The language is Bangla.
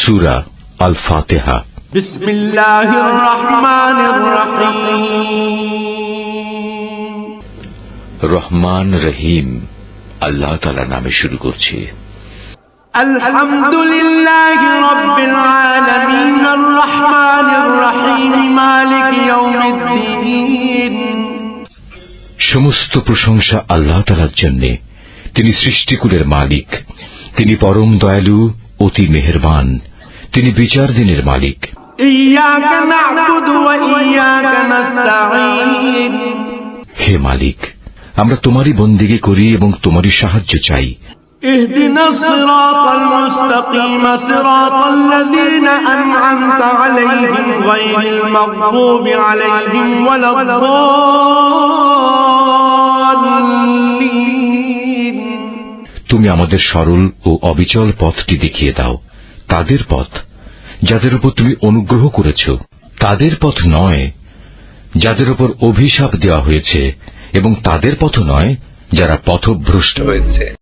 সূরা আল ফাতিহা। বিসমিল্লাহির রহমানির রহিম। রহমান রহিম আল্লাহ তাআলার নামে শুরু করছি। আলহামদুলিল্লাহি রাব্বিল আলামিন আর রহমানির রহিম মালিক ইয়াউমিদ্দিন। সমস্ত প্রশংসা আল্লাহ তাআলার জন্য। তিনি সৃষ্টিকুলের মালিক, তিনি পরম দয়ালু, অতি মেহেরবান, তিনি বিচার দিনের মালিক। ইয়াকা না'বুদু ওয়া ইয়াকা নাস্তাঈন। হে মালিক, আমরা তোমারই বন্দেগী করি এবং তোমারই সাহায্য চাই। ইহদিনাস সিরাতাল মুস্তাকিম সিরাতাল্লাযীনা আন'আমতা আলাইহিম গায়রিল মাগদুবি আলাইহিম ওয়ালাদ-দাল্লিন। তুমি আমাদের সরল ও অবিচল পথটি দেখিয়ে দাও, তাদের পথ যাদের উপর তুমি অনুগ্রহ করেছ, তাদের পথ নয় যাদের উপর অভিশাপ দেওয়া হয়েছে, এবং তাদের পথ নয় যারা পথভ্রষ্ট হয়েছে।